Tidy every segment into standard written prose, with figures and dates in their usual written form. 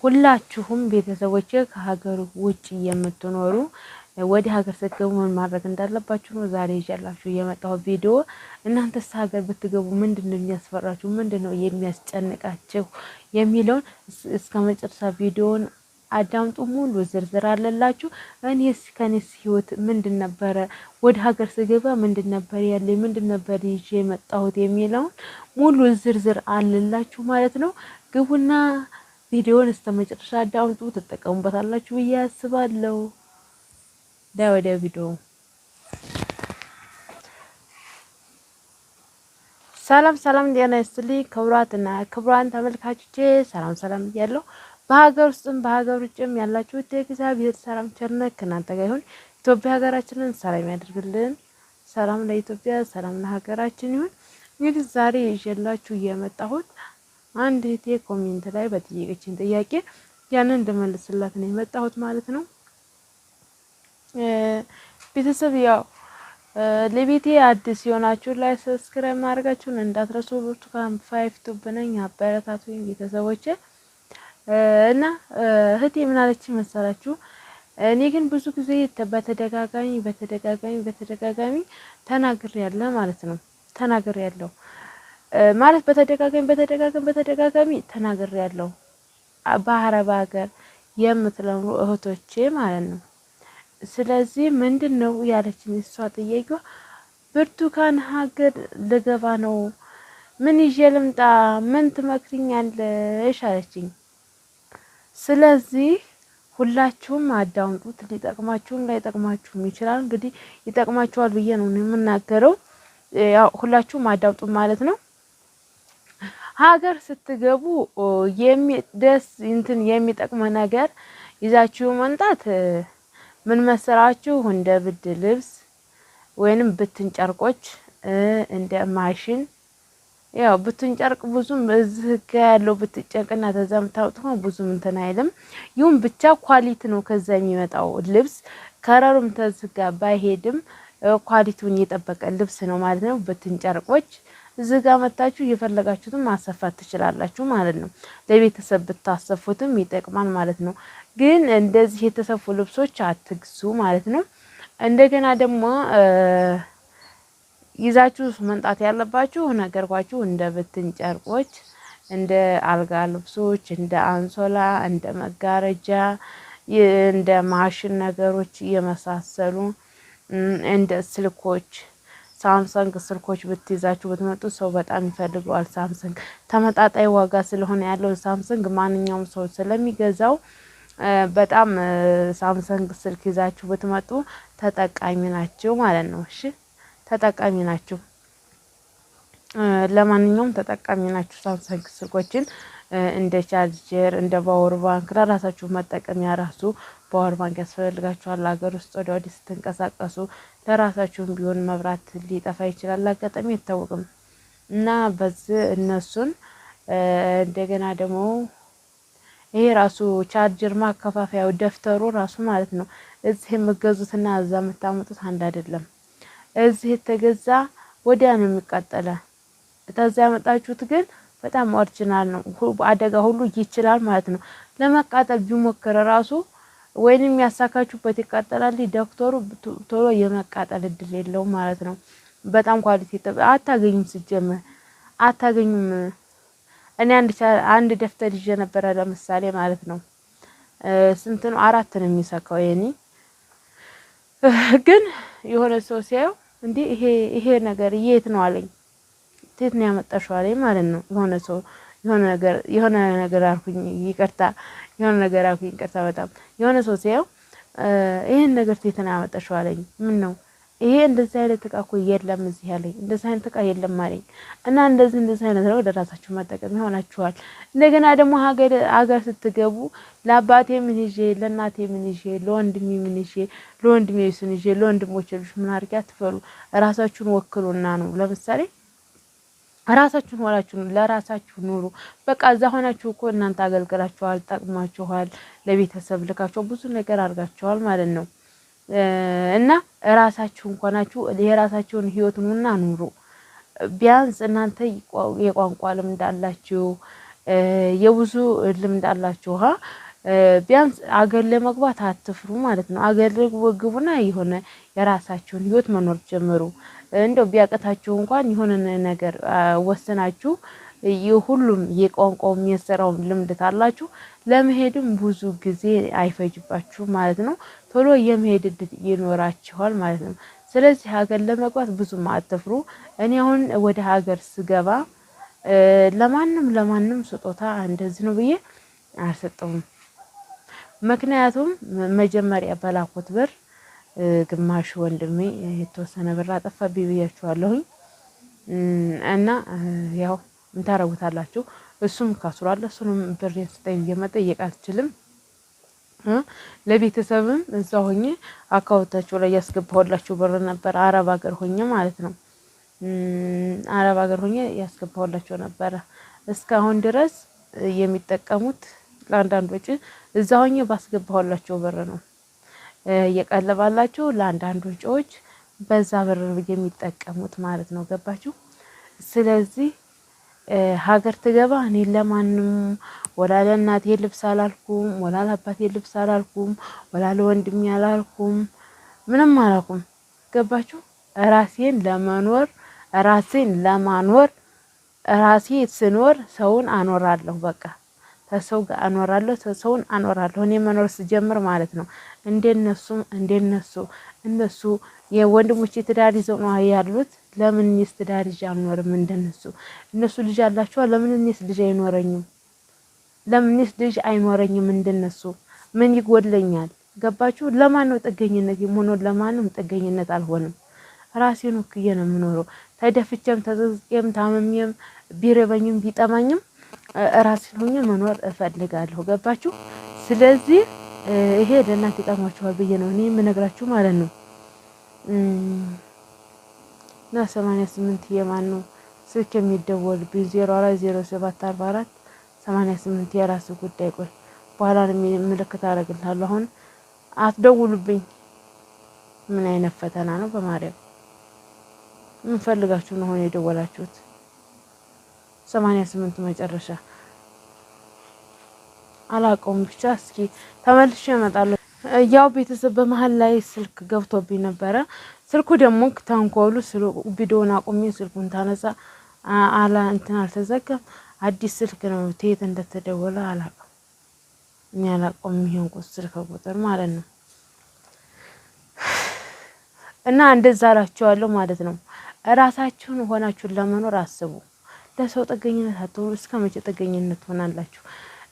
ሁላችሁም ቤተሰቦቼ ከሀገር ውጭ የምትኖሩ ወደ ሀገር ስትገቡ ምን ማድረግ እንዳለባችሁ ነው ዛሬ ይዤላችሁ የመጣው ቪዲዮ። እናንተስ ሀገር ብትገቡ ምንድነው የሚያስፈራችሁ? ምንድነው የሚያስጨንቃችሁ? የሚለውን እስከ መጨረሻ ቪዲዮውን አዳምጡ። ሙሉ ዝርዝር አለላችሁ። ከኔስ ህይወት ምንድን ነበረ? ወደ ሀገር ስገባ ምንድን ነበር ያለኝ? ምንድን ነበር ይዤ የመጣሁት? የሚለውን ሙሉ ዝርዝር አለላችሁ ማለት ነው። ግቡና ቪዲዮውን እስከመጨረሻ አዳምጡ፣ ትጠቀሙበታላችሁ ብዬ አስባለሁ። ወደ ቪዲዮ። ሰላም ሰላም፣ ጤና ይስጥልኝ ክቡራትና ክቡራን ተመልካቾቼ፣ ሰላም ያለው በሀገር ውስጥም በሀገር ውጭም ያላችሁ የእግዚአብሔር ሰላም ቸርነት ከእናንተ ጋር ይሁን። ኢትዮጵያ ሀገራችንን ሰላም ያደርግልን። ሰላም ለኢትዮጵያ፣ ሰላም ለሀገራችን ይሁን። እንግዲህ ዛሬ ይዤላችሁ የመጣሁት አንድ እህቴ ኮሜንት ላይ በጠየቀችኝ ጥያቄ ያንን እንደመልስላት ነው የመጣሁት ማለት ነው። ቤተሰብ ያው ለቤቴ አዲስ የሆናችሁ ላይ ሰብስክራይብ ማድረጋችሁን እንዳትረሱ። ብርቱካን 5 ዩቲዩብ ነኝ፣ አበረታቱኝ ቤተሰቦቼ። እና እህቴ ምን አለች መሰላችሁ? እኔ ግን ብዙ ጊዜ በተደጋጋሚ ተናግሬያለሁ ማለት ነው። ተናግሬያለሁ ማለት በተደጋጋሚ ተናግሬያለሁ። በአረብ ሀገር የምትለምሩ እህቶቼ ማለት ነው። ስለዚህ ምንድነው ያለችኝ እሷ ጥያቄዋ፣ ብርቱካን ሀገር ልገባ ነው፣ ምን ይዤ ልምጣ? ምን ትመክሪኛለሽ አለችኝ። ስለዚህ ሁላችሁም አዳምጡት፣ ሊጠቅማችሁም ላይጠቅማችሁም ይችላል። እንግዲህ ይጠቅማችኋል ብዬ ነው የምናገረው። ያው ሁላችሁም አዳምጡ ማለት ነው። ሀገር ስትገቡ የሚጠቅም ነገር ይዛችሁ መምጣት ምን መሰራችሁ? እንደ ብርድ ልብስ ወይንም ብትን ጨርቆች፣ እንደ ማሽን። ያው ብትን ጨርቅ ብዙም እዚህ ጋር ያለው ብትጨርቅና ተዛም ታውጥቶ ብዙም እንትን አይልም። ይሁን ብቻ ኳሊቲ ነው ከዛ የሚመጣው ልብስ። ከረሩም ተዝጋ ባይሄድም ኳሊቲውን የጠበቀ ልብስ ነው ማለት ነው። ብትን ጨርቆች እዚህ ጋር መታችሁ እየፈለጋችሁትም ማሰፋት ትችላላችሁ ማለት ነው። ለቤተሰብ ብታሰፉትም ይጠቅማል ማለት ነው። ግን እንደዚህ የተሰፉ ልብሶች አትግዙ ማለት ነው። እንደገና ደግሞ ይዛችሁ መምጣት ያለባችሁ ነገርኳችሁ፣ እንደ ብትን ጨርቆች፣ እንደ አልጋ ልብሶች፣ እንደ አንሶላ፣ እንደ መጋረጃ፣ እንደ ማሽን ነገሮች የመሳሰሉ፣ እንደ ስልኮች፣ ሳምሰንግ ስልኮች ብትይዛችሁ ብትመጡ ሰው በጣም ይፈልገዋል። ሳምሰንግ ተመጣጣኝ ዋጋ ስለሆነ ያለው ሳምሰንግ ማንኛውም ሰው ስለሚገዛው በጣም ሳምሰንግ ስልክ ይዛችሁ ብትመጡ ተጠቃሚ ናችሁ ማለት ነው። እሺ ተጠቃሚ ናችሁ። ለማንኛውም ተጠቃሚ ናችሁ። ሳምሰንግ ስልኮችን እንደ ቻርጀር፣ እንደ ፓወር ባንክ ለራሳችሁ መጠቀሚያ ራሱ ፓወር ባንክ ያስፈልጋችኋል። ሀገር ውስጥ ወዲህ ስትንቀሳቀሱ ለራሳችሁም ቢሆን መብራት ሊጠፋ ይችላል፣ አጋጣሚ አይታወቅም። እና በዚህ እነሱን እንደገና ደግሞ ይሄ ራሱ ቻርጀር ማከፋፈያው ደፍተሩ ራሱ ማለት ነው። እዚህ የምገዙትና እዛ የምታመጡት አንድ አይደለም። እዚህ የተገዛ ወዲያ ነው የሚቃጠለ። እዛ ያመጣችሁት ግን በጣም ኦሪጂናል ነው። አደጋ ሁሉ ይችላል ማለት ነው። ለመቃጠል ቢሞክር ራሱ ወይንም ያሳካችሁበት ይቃጠላል። ዶክተሩ ቶሎ የመቃጠል እድል የለውም ማለት ነው። በጣም ኳሊቲ አታገኙም፣ ሲጀመር አታገኙም። እኔ አንድ ደፍተር ይዤ ነበረ ለምሳሌ ማለት ነው። ስንት ነው? 4 ነው የሚሰካው። የኔ ግን የሆነ ሰው ሲያየው እንዴ ይሄ ነገር የት ነው አለኝ። የት ነው ያመጣሽው አለኝ ማለት ነው። የሆነ ነገር አልኩኝ፣ ይቅርታ በጣም የሆነ ሰው ሲያየው ይሄን ነገር የት ነው ያመጣሽው አለኝ። ምን ነው ይሄ እንደዚህ አይነት እቃ እኮ የለም እዚህ ያለኝ፣ እንደዚህ አይነት እቃ የለም አለኝ። እና እንደዚህ አይነት ነው ለራሳችሁ መጠቀም ይሆናችኋል። እንደገና ደግሞ ሀገር ስትገቡ ለአባቴ ምን ይዤ፣ ለእናቴ ምን ይዤ፣ ለወንድሜ ምን ይዤ፣ ለወንድሜ ምን ይዤ፣ ለወንድሞቼ ምን አድርጌ አትፈሉ። ራሳችሁን ወክሉና ነው። ለምሳሌ ራሳችሁን ሆናችሁ ለራሳችሁ ኑሩ። በቃ እዛ ሆናችሁ እኮ እናንተ አገልግላችኋል፣ ጠቅማችኋል፣ ለቤተሰብ ልካችሁ ብዙ ነገር አድርጋችኋል ማለት ነው። እና ራሳችሁን ሆናችሁ የራሳችሁን ህይወት ኑና ኑሩ። ቢያንስ እናንተ የቋንቋ ልምድ አላችሁ፣ የብዙ ልምድ አላችሁ ቢያንስ አገር ለመግባት አትፍሩ ማለት ነው። አገር ግቡና የሆነ የራሳችሁን ህይወት መኖር ጀምሩ። እንደው ቢያቀታችሁ እንኳን የሆነ ነገር ወሰናችሁ ሁሉም የቋንቋውም የስራውም ልምድ ታላችሁ ለመሄድም ብዙ ጊዜ አይፈጅባችሁ ማለት ነው። ቶሎ የመሄድ እድል ይኖራችኋል ማለት ነው። ስለዚህ ሀገር ለመግባት ብዙም አትፍሩ። እኔ አሁን ወደ ሀገር ስገባ ለማንም ስጦታ እንደዚህ ነው ብዬ አልሰጠውም። ምክንያቱም መጀመሪያ በላኩት ብር ግማሽ ወንድሜ የተወሰነ ብር አጠፋብኝ ብያችኋለሁኝ። እና ያው ምን ታረጉታላችሁ? እሱም ካስሯል። እሱንም ብሬን ስጠኝ ብዬ መጠየቅ አልችልም። ለቤተሰብም እዛው ሆኜ አካውንታቸው ላይ ያስገባሁላችሁ ብር ነበር። አረብ ሀገር ሆኜ ማለት ነው። አረብ ሀገር ሆኜ ያስገባሁላቸው ነበረ። እስካሁን ድረስ የሚጠቀሙት ለአንዳንድ ወጪ እዛ ሆኜ ባስገባሁላቸው ብር ነው እየቀለባላቸው ለአንዳንድ ወጪዎች በዛ ብር የሚጠቀሙት ማለት ነው። ገባችሁ? ስለዚህ ሀገር ትገባ እኔ ለማንም ወላ ለእናቴ ልብስ አላልኩም፣ ወላ ለአባቴ ልብስ አላልኩም፣ ወላ ለወንድሜ አላልኩም፣ ምንም አላልኩም። ገባችሁ? ራሴን ለማኖር ራሴ ስኖር ሰውን አኖራለሁ። በቃ ከሰው ጋር አኖራለሁ፣ ሰውን አኖራለሁ። እኔ መኖር ስጀምር ማለት ነው። እነሱ የወንድሞቼ ትዳር ይዘው ነው ያሉት። ለምን እኔስ ትዳር ይዤ አልኖርም እንደነሱ? እነሱ ልጅ አላቸው። ለምን እኔስ ልጅ አይኖረኝም? እንደነሱ? ምን ይጎድለኛል? ገባችሁ? ለማን ነው ጥገኝነት የምሆነው? ለማንም ጥገኝነት አልሆንም። ራሴን ወክዬ ነው የምኖረው። ተደፍቼም ተዘዝቄም ታመሜም ቢረበኝም ቢጠማኝም ራሴን ሆኜ መኖር እፈልጋለሁ። ገባችሁ? ስለዚህ ይሄ ለእናንተ ይጠቅማችኋል ብዬ ነው እኔ የምነግራችሁ ማለት ነው። እና 88 የማን ነው ስልክ የሚደወልብኝ? 040744 88 የራሱ ጉዳይ። ቆይ በኋላ ምልክት አደርግልሃለሁ። አሁን አትደውሉብኝ። ምን አይነት ፈተና ነው? በማርያም ምን ፈልጋችሁ ነው አሁን የደወላችሁት? 88 መጨረሻ አላውቀውም። ብቻ እስኪ ተመልሼ እመጣለሁ። ያው ቤተሰብ በመሀል ላይ ስልክ ገብቶብኝ ነበረ። ስልኩ ደግሞ ታንኮሉ ቪዲዮውን አቁሜ ስልኩን ታነሳ እንትን አልተዘጋም። አዲስ ስልክ ነው። ትየት እንደተደወለ አላውቅም። እኔ አላውቀውም ይሄን ስልክ ቁጥር ማለት ነው። እና እንደዛ አላችኋለሁ ማለት ነው። ራሳችሁን ሆናችሁን ለመኖር አስቡ። ለሰው ጥገኝነት አትሆኑ። እስከ መቼ ጥገኝነት ሆናላችሁ?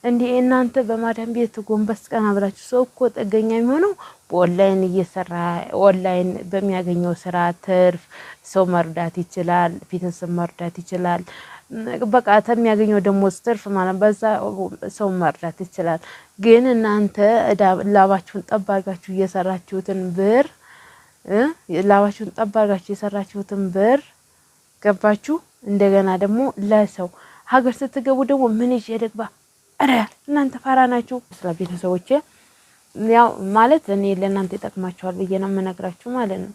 እንዴ እናንተ በማዳም ቤት ጎንበስ ቀና ብላችሁ። ሰው እኮ ጥገኛ የሚሆነው በኦንላይን እየሰራ ኦንላይን በሚያገኘው ስራ ትርፍ ሰው መርዳት ይችላል፣ ቤተሰብ መርዳት ይችላል። በቃ ተሚያገኘው ደሞዝ ትርፍ ማለት በዛ ሰው መርዳት ይችላል። ግን እናንተ ላባችሁን ጠባጋችሁ የሰራችሁትን ብር ገባችሁ? እንደገና ደግሞ ለሰው ሀገር ስትገቡ ደግሞ ምን ይዤ ልግባ? አረ እናንተ ፋራ ናችሁ። ስለ ቤተሰቦቼ ያው ማለት እኔ ለእናንተ ይጠቅማችኋል ብዬ ነው የምነግራችሁ ማለት ነው።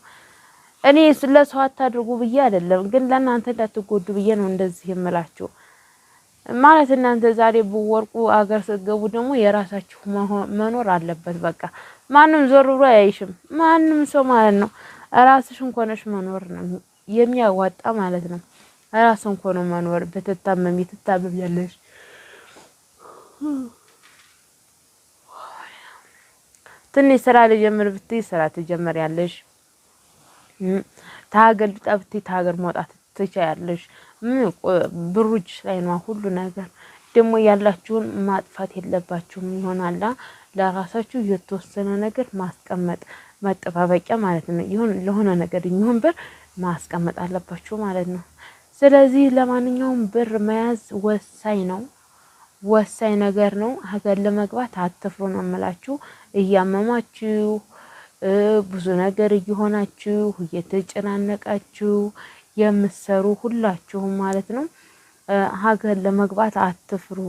እኔ ስለሰው አታድርጉ ብዬ አይደለም፣ ግን ለእናንተ እንዳትጎዱ ብዬ ነው እንደዚህ የምላችሁ ማለት። እናንተ ዛሬ ብወርቁ አገር ስትገቡ ደግሞ የራሳችሁ መኖር አለበት። በቃ ማንም ዞር ብሎ አያይሽም፣ ማንም ሰው ማለት ነው። ራስሽ እንኳን ነሽ መኖር ነው የሚያዋጣ ማለት ነው። ራስ እንኳን ነው መኖር። በተታመም ያለሽ ትንሽ ስራ ልጀምር ብትይ ስራ ትጀምሪያለሽ። ታገል ብጣብቲ ታገር መውጣት ትቻያለሽ። ብሩጅ ላይ ነው ሁሉ ነገር። ደግሞ ያላችሁን ማጥፋት የለባችሁም። ይሆናላ ለራሳችሁ የተወሰነ ነገር ማስቀመጥ መጠባበቂያ ማለት ነው። ይሁን ለሆነ ነገር ይሁን ብር ማስቀመጥ አለባችሁ ማለት ነው። ስለዚህ ለማንኛውም ብር መያዝ ወሳኝ ነገር ነው። ሀገር ለመግባት አትፍሩ ነው የምላችሁ። እያመማችሁ ብዙ ነገር እየሆናችሁ እየተጨናነቃችሁ የምትሰሩ ሁላችሁም ማለት ነው ሀገር ለመግባት አትፍሩ።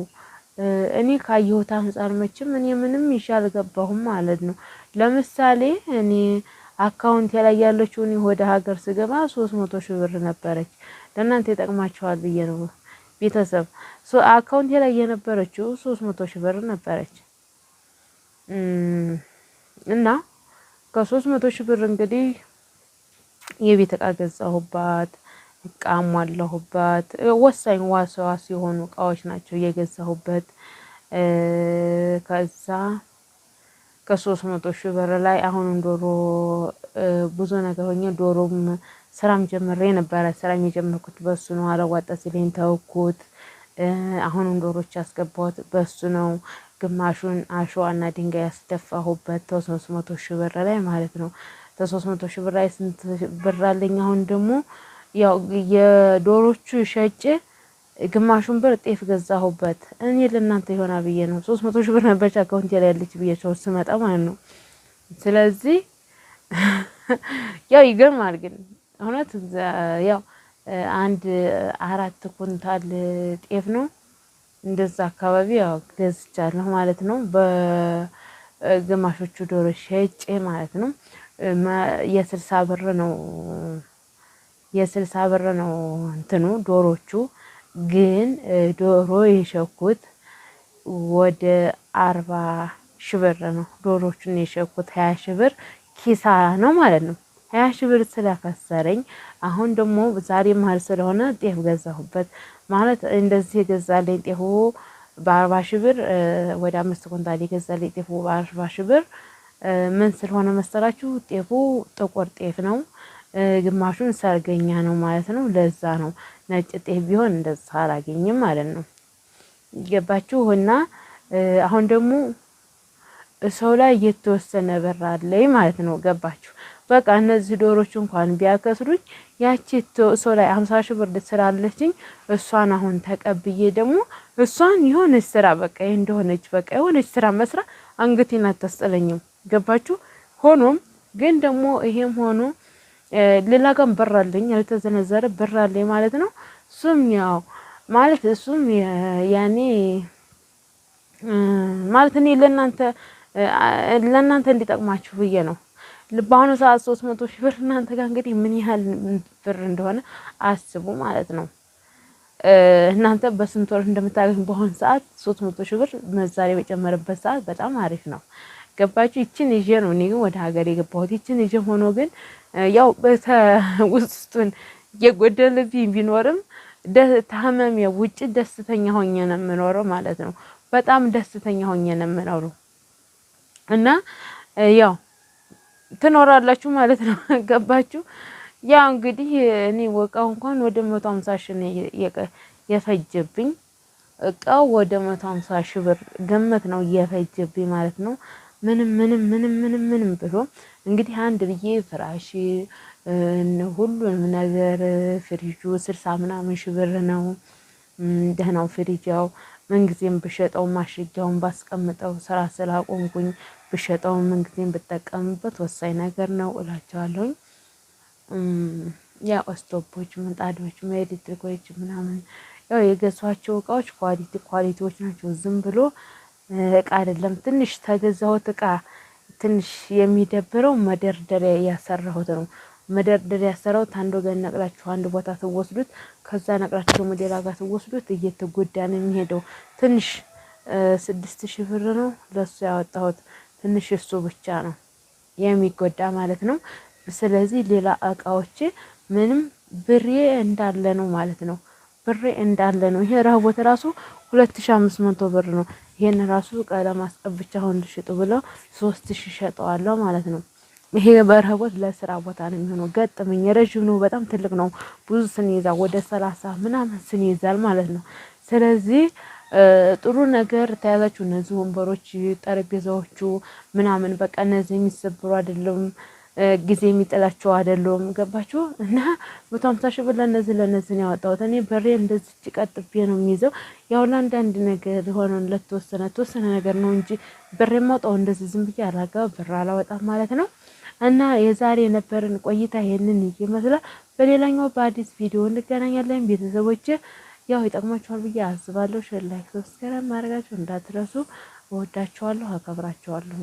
እኔ ካየሁት አንፃር መቼም እኔ ምንም ይዤ አልገባሁም ማለት ነው። ለምሳሌ እኔ አካውንት ላይ ያለችው ወደ ሀገር ስገባ 300 ሺህ ብር ነበረች። ለእናንተ ይጠቅማችኋል ብዬ ነው ቤተሰብ አካውንቴ ላይ የነበረችው 300 ሺህ ብር ነበረች። እና ከ300 ሺህ ብር እንግዲህ የቤት እቃ ገዛሁባት፣ እቃ አሟላሁባት። ወሳኝ ዋስ የሆኑ እቃዎች ናቸው የገዛሁበት። ከዛ ከ300 ሺህ ብር ላይ አሁንም ዶሮ ብዙ ነገር ሆኜ ዶሮም ስራም ጀምሬ ነበረ። ስራም የጀመርኩት በሱ ነው። አላዋጣ ሲለኝ ተውኩት። አሁንም ዶሮች ያስገባሁት በሱ ነው። ግማሹን አሸዋና ድንጋይ ያስደፋሁበት ከ300 ሺህ ብር ላይ ማለት ነው። ከ300 ሺህ ብር ላይ ስንት ብር አለኝ? አሁን ደግሞ ያው የዶሮቹ ሸጬ ግማሹን ብር ጤፍ ገዛሁበት። እኔ ለእናንተ ይሆናል ብዬ ነው። 300 ሺህ ብር ነበረች አካውንቴ ላይ ያለች ብዬሻው ስመጣ ማለት ነው። ስለዚህ ያው ይገርማል ግን እውነት ያው አንድ 4 ኩንታል ጤፍ ነው እንደዛ አካባቢ ያው ገዝቻለሁ ማለት ነው። በግማሾቹ ዶሮ ሸጬ ማለት ነው። የ60 ብር ነው የ60 ብር ነው እንትኑ ዶሮቹ ግን ዶሮ የሸኩት ወደ 40 ሺህ ብር ነው። ዶሮቹን የሸኩት 20 ሺህ ብር ኪሳራ ነው ማለት ነው። 20 ሺህ ብር ስለከሰረኝ አሁን ደግሞ ዛሬ መሀል ስለሆነ ጤፍ ገዛሁበት ማለት እንደዚህ የገዛልኝ ጤፉ በ40 ሺህ ብር ወደ 5 ኩንታል የገዛልኝ ጤፉ በ40 ሺህ ብር ምን ስለሆነ መሰላችሁ? ጤፉ ጥቁር ጤፍ ነው። ግማሹን ሰርገኛ ነው ማለት ነው። ለዛ ነው ነጭ ጤፍ ቢሆን እንደዛ አላገኝም ማለት ነው። ገባችሁ? እና አሁን ደግሞ ሰው ላይ የተወሰነ ብር አለኝ ማለት ነው። ገባችሁ? በቃ እነዚህ ዶሮች እንኳን ቢያከስሩኝ ያቺ ሰው ላይ 50 ሺህ ብር ስላለችኝ እሷን አሁን ተቀብዬ ደግሞ እሷን የሆነች ስራ በቃ እንደሆነች በቃ የሆነች ስራ መስራ አንገቴን አታስጥለኝም። ገባችሁ? ሆኖም ግን ደግሞ ይሄም ሆኖ ሌላ ጋር ብር አለኝ ያልተዘነዘረ ብር አለኝ ማለት ነው። እሱም ያው ማለት እሱም ያኔ ማለት እኔ ለእናንተ እንዲጠቅማችሁ ብዬ ነው። በአሁኑ ሰዓት 300 ሺህ ብር እናንተ ጋር እንግዲህ ምን ያህል ብር እንደሆነ አስቡ ማለት ነው። እናንተ በስንት ወር እንደምታገኙ በአሁኑ ሰዓት 300 ሺህ ብር ምንዛሬ በጨመረበት ሰዓት በጣም አሪፍ ነው። ገባችሁ? ይችን ይዤ ነው እኔ ግን ወደ ሀገር የገባሁት። ይችን ይዤ ሆኖ ግን ያው ውስጡን የጎደለብኝ ቢኖርም ከህመሜ ውጭ ደስተኛ ሆኜ ነው የምኖረው ማለት ነው። በጣም ደስተኛ ሆኜ ነው የምኖረው እና ያው ትኖራላችሁ ማለት ነው። ገባችሁ? ያው እንግዲህ እኔ ወቃው እንኳን ወደ 150 ሺህ ነው የፈጀብኝ። እቃው ወደ 150 ሺህ ብር ገመት ነው የፈጀብኝ ማለት ነው። ምንም ብሎ እንግዲህ አንድ ብዬ ፍራሽ ሁሉንም ነገር ፍሪጁ 60 ምናምን ሺህ ብር ነው። ደህናው ፍሪጅ ያው ምንጊዜም ብሸጠው ማሽጊያውን ባስቀምጠው ስራ ስላቆምኩኝ ብሸጠው ምንጊዜም ብጠቀምበት ወሳኝ ነገር ነው እላቸዋለሁኝ። ያው ስቶፖች፣ ምጣዶች፣ ኤሌክትሪኮች ምናምን ያው የገዟቸው እቃዎች ኳሊቲዎች ናቸው። ዝም ብሎ እቃ አይደለም። ትንሽ ተገዛሁት እቃ ትንሽ የሚደብረው መደርደሪያ ያሰራሁት ነው። መደርደሪያ ያሰራሁት አንድ ወገን ነቅላችሁ አንድ ቦታ ትወስዱት፣ ከዛ ነቅላችሁ ደግሞ ሌላ ጋር ትወስዱት፣ እየተጎዳ ነው የሚሄደው። ትንሽ 6000 ብር ነው ለሱ ያወጣሁት። ትንሽ እሱ ብቻ ነው የሚጎዳ ማለት ነው። ስለዚህ ሌላ እቃዎች ምንም ብሬ እንዳለ ነው ማለት ነው። ብሬ እንዳለ ነው። ይሄ ረህቦት ራሱ 2500 ብር ነው። ይሄን ራሱ ቀለም አስቀብቻ አሁን ልሽጡ ብለው 3000 ሸጠዋለሁ ማለት ነው። ይሄ በረህቦት ለስራ ቦታ ነው የሚሆነው። ገጠመኝ ረጅም ነው፣ በጣም ትልቅ ነው። ብዙ ስን ይዛል ወደ 30 ምናምን ስን ይዛል ማለት ነው። ስለዚህ ጥሩ ነገር ተያዛችሁ። እነዚህ ወንበሮች፣ ጠረጴዛዎቹ ምናምን በቃ እነዚህ የሚሰብሩ አይደለም፣ ጊዜ የሚጥላቸው አይደለም። ገባችሁ? እና 150 ሺህ ብር ለነዚህ ነው ያወጣሁት። እኔ በሬ እንደዚህ ቀጥቤ ነው የሚይዘው። ያው ለአንዳንድ ነገር ሆኖ ለተወሰነ ነገር ነው እንጂ ብር የማውጣው እንደዚህ ዝም ብዬ አላገባ ብር አላወጣም ማለት ነው። እና የዛሬ የነበረን ቆይታ ይሄንን ይመስላል። በሌላኛው በአዲስ ቪዲዮ እንገናኛለን። ቤተሰቦች ያው ይጠቅማችኋል ብዬ አስባለሁ። ሼር፣ ላይክ፣ ሰብስክራይብ ማድረጋችሁ እንዳትረሱ። እወዳችኋለሁ፣ አከብራችኋለሁ።